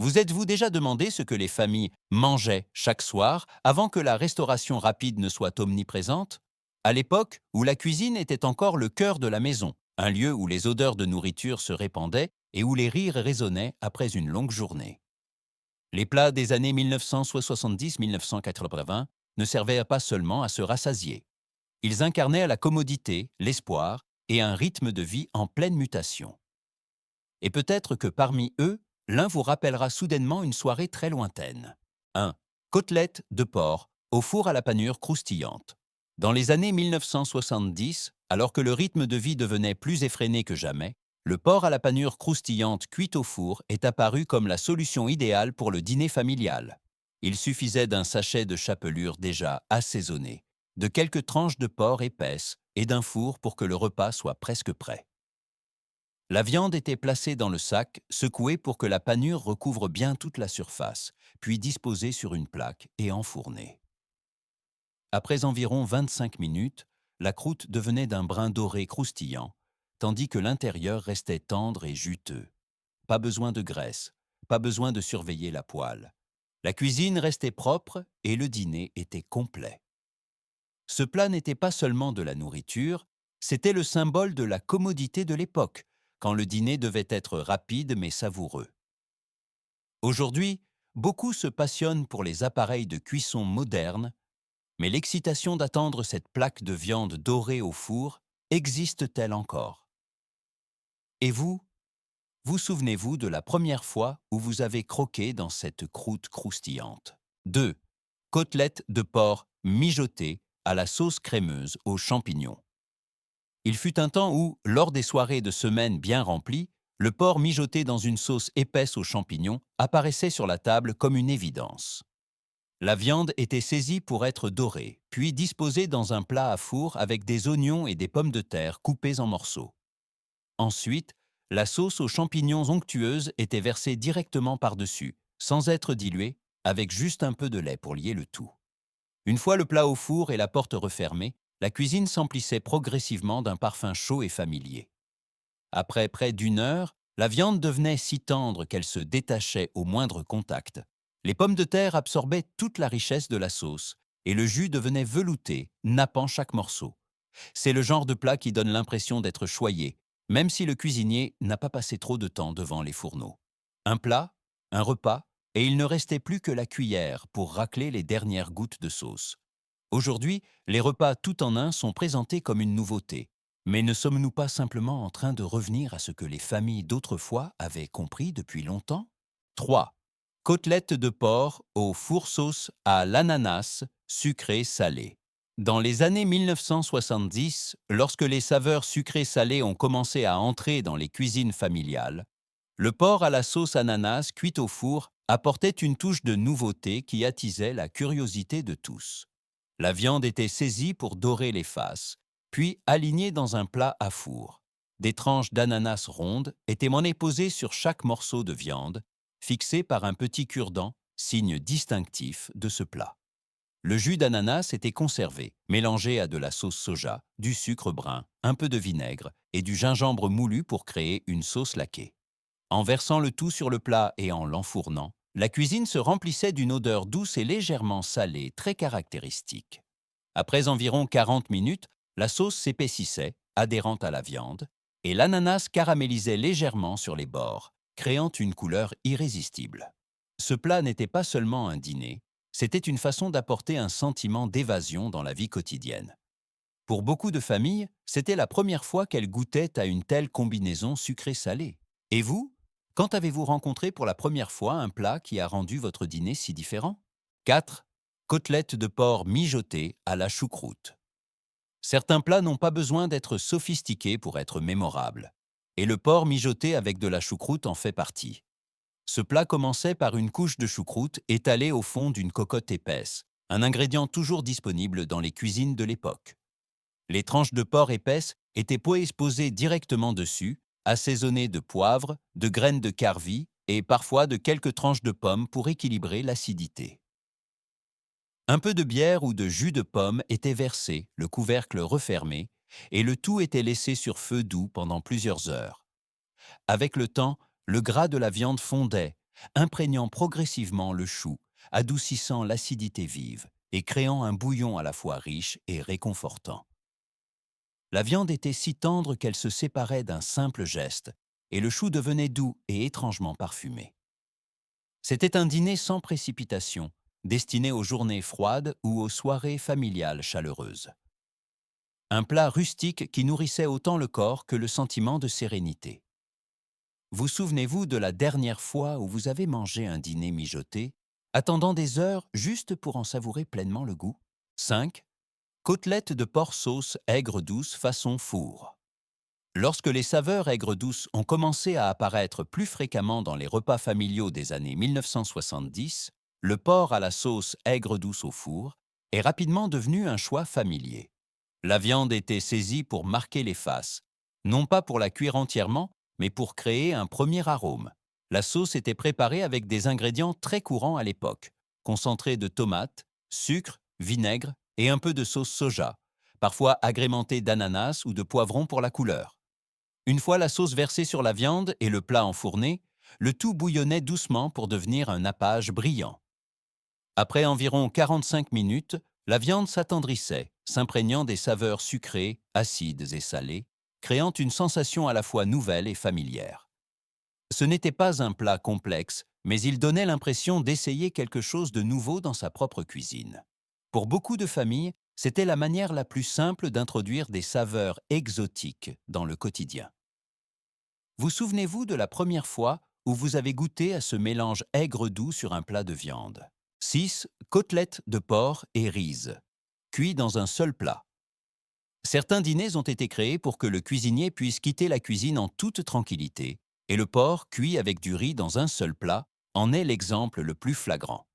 Vous êtes-vous déjà demandé ce que les familles mangeaient chaque soir avant que la restauration rapide ne soit omniprésente? À l'époque où la cuisine était encore le cœur de la maison, un lieu où les odeurs de nourriture se répandaient et où les rires résonnaient après une longue journée. Les plats des années 1970-1980 ne servaient pas seulement à se rassasier. Ils incarnaient la commodité, l'espoir et un rythme de vie en pleine mutation. Et peut-être que parmi eux, l'un vous rappellera soudainement une soirée très lointaine. 1. Côtelettes de porc au four à la panure croustillante. Dans les années 1970, alors que le rythme de vie devenait plus effréné que jamais, le porc à la panure croustillante cuit au four est apparu comme la solution idéale pour le dîner familial. Il suffisait d'un sachet de chapelure déjà assaisonné, de quelques tranches de porc épaisses et d'un four pour que le repas soit presque prêt. La viande était placée dans le sac, secouée pour que la panure recouvre bien toute la surface, puis disposée sur une plaque et enfournée. Après environ 25 minutes, la croûte devenait d'un brun doré croustillant, tandis que l'intérieur restait tendre et juteux. Pas besoin de graisse, pas besoin de surveiller la poêle. La cuisine restait propre et le dîner était complet. Ce plat n'était pas seulement de la nourriture, c'était le symbole de la commodité de l'époque, quand le dîner devait être rapide mais savoureux. Aujourd'hui, beaucoup se passionnent pour les appareils de cuisson modernes, mais l'excitation d'attendre cette plaque de viande dorée au four existe-t-elle encore? Et vous, vous souvenez-vous de la première fois où vous avez croqué dans cette croûte croustillante? 2. Côtelettes de porc mijotées à la sauce crémeuse aux champignons. Il fut un temps où, lors des soirées de semaine bien remplies, le porc mijoté dans une sauce épaisse aux champignons apparaissait sur la table comme une évidence. La viande était saisie pour être dorée, puis disposée dans un plat à four avec des oignons et des pommes de terre coupées en morceaux. Ensuite, la sauce aux champignons onctueuse était versée directement par-dessus, sans être diluée, avec juste un peu de lait pour lier le tout. Une fois le plat au four et la porte refermée, la cuisine s'emplissait progressivement d'un parfum chaud et familier. Après près d'une heure, la viande devenait si tendre qu'elle se détachait au moindre contact. Les pommes de terre absorbaient toute la richesse de la sauce et le jus devenait velouté, nappant chaque morceau. C'est le genre de plat qui donne l'impression d'être choyé, même si le cuisinier n'a pas passé trop de temps devant les fourneaux. Un plat, un repas, et il ne restait plus que la cuillère pour racler les dernières gouttes de sauce. Aujourd'hui, les repas tout en un sont présentés comme une nouveauté. Mais ne sommes-nous pas simplement en train de revenir à ce que les familles d'autrefois avaient compris depuis longtemps? 3. Côtelettes de porc au four-sauce à l'ananas, sucré-salé. Dans les années 1970, lorsque les saveurs sucrées-salées ont commencé à entrer dans les cuisines familiales, le porc à la sauce ananas cuit au four apportait une touche de nouveauté qui attisait la curiosité de tous. La viande était saisie pour dorer les faces, puis alignée dans un plat à four. Des tranches d'ananas rondes étaient posées sur chaque morceau de viande, fixé par un petit cure-dent, signe distinctif de ce plat. Le jus d'ananas était conservé, mélangé à de la sauce soja, du sucre brun, un peu de vinaigre et du gingembre moulu pour créer une sauce laquée. En versant le tout sur le plat et en l'enfournant, la cuisine se remplissait d'une odeur douce et légèrement salée très caractéristique. Après environ 40 minutes, la sauce s'épaississait, adhérente à la viande, et l'ananas caramélisait légèrement sur les bords, créant une couleur irrésistible. Ce plat n'était pas seulement un dîner, c'était une façon d'apporter un sentiment d'évasion dans la vie quotidienne. Pour beaucoup de familles, c'était la première fois qu'elles goûtaient à une telle combinaison sucré-salé. Et vous, quand avez-vous rencontré pour la première fois un plat qui a rendu votre dîner si différent? 4. Côtelettes de porc mijotées à la choucroute. Certains plats n'ont pas besoin d'être sophistiqués pour être mémorables. Et le porc mijoté avec de la choucroute en fait partie. Ce plat commençait par une couche de choucroute étalée au fond d'une cocotte épaisse, un ingrédient toujours disponible dans les cuisines de l'époque. Les tranches de porc épaisses étaient posées directement dessus, assaisonnées de poivre, de graines de carvi et parfois de quelques tranches de pommes pour équilibrer l'acidité. Un peu de bière ou de jus de pomme était versé, le couvercle refermé, et le tout était laissé sur feu doux pendant plusieurs heures. Avec le temps, le gras de la viande fondait, imprégnant progressivement le chou, adoucissant l'acidité vive et créant un bouillon à la fois riche et réconfortant. La viande était si tendre qu'elle se séparait d'un simple geste, et le chou devenait doux et étrangement parfumé. C'était un dîner sans précipitation, destiné aux journées froides ou aux soirées familiales chaleureuses. Un plat rustique qui nourrissait autant le corps que le sentiment de sérénité. Vous souvenez-vous de la dernière fois où vous avez mangé un dîner mijoté, attendant des heures juste pour en savourer pleinement le goût? 5. Côtelettes de porc sauce aigre-douce façon four. Lorsque les saveurs aigres-douces ont commencé à apparaître plus fréquemment dans les repas familiaux des années 1970, le porc à la sauce aigre-douce au four est rapidement devenu un choix familier. La viande était saisie pour marquer les faces, non pas pour la cuire entièrement, mais pour créer un premier arôme. La sauce était préparée avec des ingrédients très courants à l'époque, concentré de tomates, sucre, vinaigre et un peu de sauce soja, parfois agrémentée d'ananas ou de poivron pour la couleur. Une fois la sauce versée sur la viande et le plat enfourné, le tout bouillonnait doucement pour devenir un nappage brillant. Après environ 45 minutes, la viande s'attendrissait, s'imprégnant des saveurs sucrées, acides et salées, créant une sensation à la fois nouvelle et familière. Ce n'était pas un plat complexe, mais il donnait l'impression d'essayer quelque chose de nouveau dans sa propre cuisine. Pour beaucoup de familles, c'était la manière la plus simple d'introduire des saveurs exotiques dans le quotidien. Vous souvenez-vous de la première fois où vous avez goûté à ce mélange aigre-doux sur un plat de viande? 6. Côtelettes de porc et riz, cuits dans un seul plat. Certains dîners ont été créés pour que le cuisinier puisse quitter la cuisine en toute tranquillité, et le porc, cuit avec du riz dans un seul plat, en est l'exemple le plus flagrant.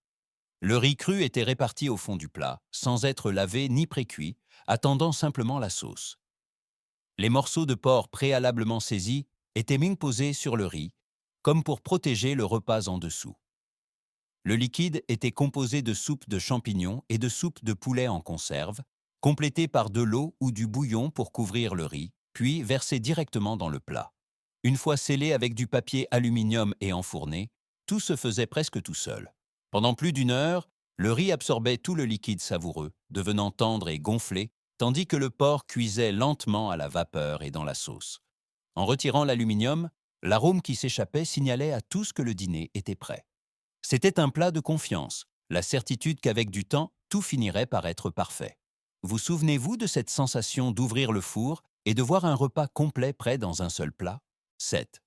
Le riz cru était réparti au fond du plat, sans être lavé ni précuit, attendant simplement la sauce. Les morceaux de porc préalablement saisis étaient mis posés sur le riz, comme pour protéger le repas en dessous. Le liquide était composé de soupe de champignons et de soupe de poulet en conserve, complété par de l'eau ou du bouillon pour couvrir le riz, puis versé directement dans le plat. Une fois scellé avec du papier aluminium et enfourné, tout se faisait presque tout seul. Pendant plus d'une heure, le riz absorbait tout le liquide savoureux, devenant tendre et gonflé, tandis que le porc cuisait lentement à la vapeur et dans la sauce. En retirant l'aluminium, l'arôme qui s'échappait signalait à tous que le dîner était prêt. C'était un plat de confiance, la certitude qu'avec du temps, tout finirait par être parfait. Vous souvenez-vous de cette sensation d'ouvrir le four et de voir un repas complet prêt dans un seul plat? 7.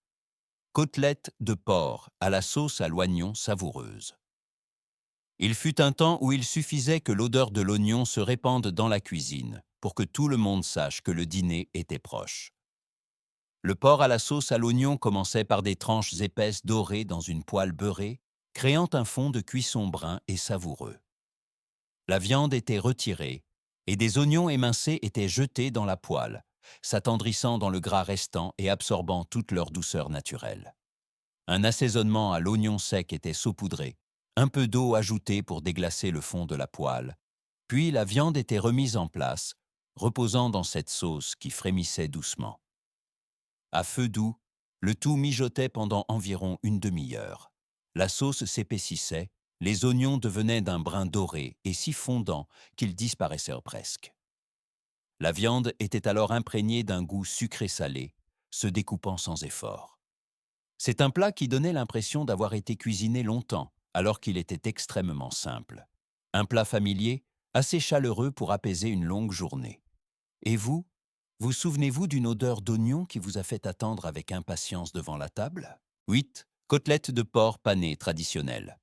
Côtelettes de porc à la sauce à l'oignon savoureuse. Il fut un temps où il suffisait que l'odeur de l'oignon se répande dans la cuisine pour que tout le monde sache que le dîner était proche. Le porc à la sauce à l'oignon commençait par des tranches épaisses dorées dans une poêle beurrée, créant un fond de cuisson brun et savoureux. La viande était retirée et des oignons émincés étaient jetés dans la poêle, s'attendrissant dans le gras restant et absorbant toute leur douceur naturelle. Un assaisonnement à l'oignon sec était saupoudré, un peu d'eau ajoutée pour déglacer le fond de la poêle, puis la viande était remise en place, reposant dans cette sauce qui frémissait doucement. À feu doux, le tout mijotait pendant environ une demi-heure. La sauce s'épaississait, les oignons devenaient d'un brun doré et si fondant qu'ils disparaissaient presque. La viande était alors imprégnée d'un goût sucré-salé, se découpant sans effort. C'est un plat qui donnait l'impression d'avoir été cuisiné longtemps, alors qu'il était extrêmement simple. Un plat familier, assez chaleureux pour apaiser une longue journée. Et vous, vous souvenez-vous d'une odeur d'oignon qui vous a fait attendre avec impatience devant la table? 8. Côtelettes de porc panées traditionnelles.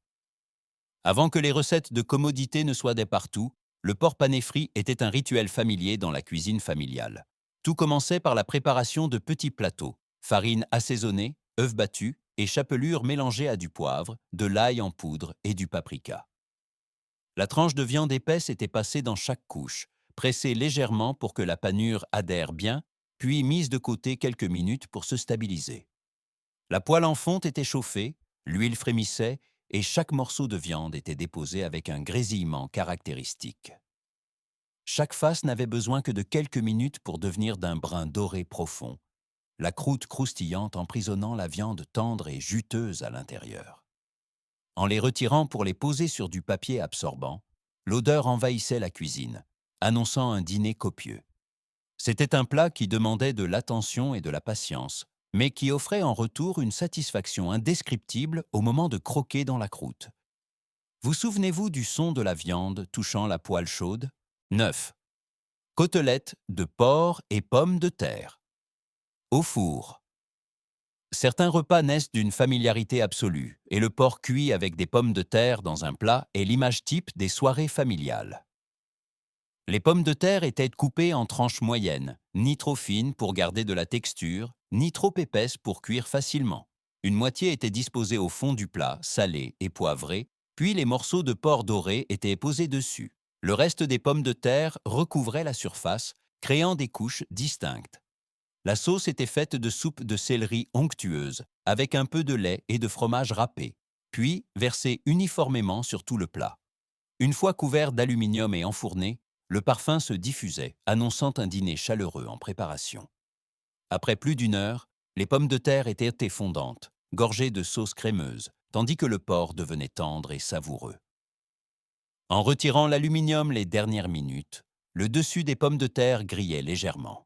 Avant que les recettes de commodité ne soient des partout, le porc pané frit était un rituel familier dans la cuisine familiale. Tout commençait par la préparation de petits plateaux, farine assaisonnée, œufs battus et chapelure mélangée à du poivre, de l'ail en poudre et du paprika. La tranche de viande épaisse était passée dans chaque couche, pressée légèrement pour que la panure adhère bien, puis mise de côté quelques minutes pour se stabiliser. La poêle en fonte était chauffée, l'huile frémissait et chaque morceau de viande était déposé avec un grésillement caractéristique. Chaque face n'avait besoin que de quelques minutes pour devenir d'un brun doré profond, la croûte croustillante emprisonnant la viande tendre et juteuse à l'intérieur. En les retirant pour les poser sur du papier absorbant, l'odeur envahissait la cuisine, annonçant un dîner copieux. C'était un plat qui demandait de l'attention et de la patience, mais qui offrait en retour une satisfaction indescriptible au moment de croquer dans la croûte. Vous souvenez-vous du son de la viande touchant la poêle chaude? 9. Côtelettes de porc et pommes de terre. Au four. Certains repas naissent d'une familiarité absolue, et le porc cuit avec des pommes de terre dans un plat est l'image type des soirées familiales. Les pommes de terre étaient coupées en tranches moyennes, ni trop fines pour garder de la texture, ni trop épaisses pour cuire facilement. Une moitié était disposée au fond du plat, salée et poivrée, puis les morceaux de porc doré étaient posés dessus. Le reste des pommes de terre recouvrait la surface, créant des couches distinctes. La sauce était faite de soupe de céleri onctueuse, avec un peu de lait et de fromage râpé, puis versée uniformément sur tout le plat. Une fois couvert d'aluminium et enfourné, le parfum se diffusait, annonçant un dîner chaleureux en préparation. Après plus d'une heure, les pommes de terre étaient fondantes, gorgées de sauce crémeuse, tandis que le porc devenait tendre et savoureux. En retirant l'aluminium les dernières minutes, le dessus des pommes de terre grillait légèrement.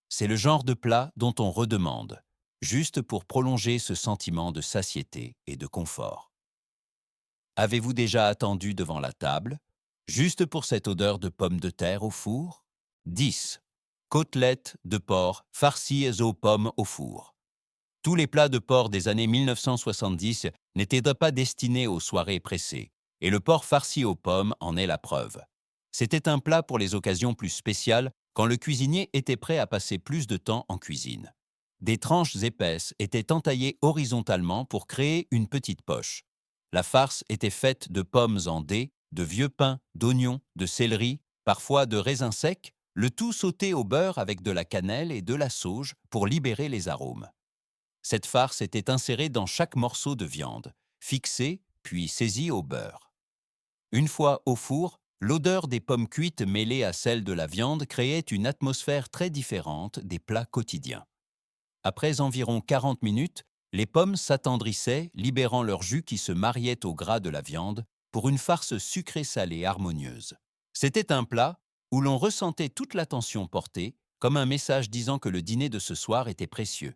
C'est le genre de plat dont on redemande, juste pour prolonger ce sentiment de satiété et de confort. Avez-vous déjà attendu devant la table, juste pour cette odeur de pommes de terre au four? 10. Côtelettes de porc farcies aux pommes au four. Tous les plats de porc des années 1970 n'étaient pas destinés aux soirées pressées, et le porc farci aux pommes en est la preuve. C'était un plat pour les occasions plus spéciales, quand le cuisinier était prêt à passer plus de temps en cuisine. Des tranches épaisses étaient entaillées horizontalement pour créer une petite poche. La farce était faite de pommes en dés, de vieux pain, d'oignons, de céleri, parfois de raisins secs, le tout sauté au beurre avec de la cannelle et de la sauge pour libérer les arômes. Cette farce était insérée dans chaque morceau de viande, fixée puis saisie au beurre. Une fois au four, l'odeur des pommes cuites mêlée à celle de la viande créait une atmosphère très différente des plats quotidiens. Après environ 40 minutes, les pommes s'attendrissaient, libérant leur jus qui se mariait au gras de la viande pour une farce sucrée-salée harmonieuse. C'était un plat où l'on ressentait toute l'attention portée, comme un message disant que le dîner de ce soir était précieux.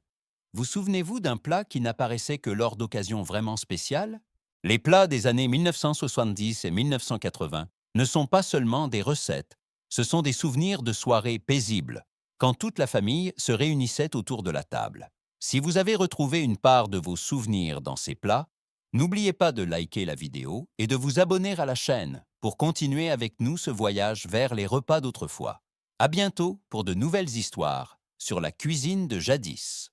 Vous souvenez-vous d'un plat qui n'apparaissait que lors d'occasions vraiment spéciales? Les plats des années 1970 et 1980 ne sont pas seulement des recettes, ce sont des souvenirs de soirées paisibles, quand toute la famille se réunissait autour de la table. Si vous avez retrouvé une part de vos souvenirs dans ces plats, n'oubliez pas de liker la vidéo et de vous abonner à la chaîne pour continuer avec nous ce voyage vers les repas d'autrefois. À bientôt pour de nouvelles histoires sur la cuisine de jadis.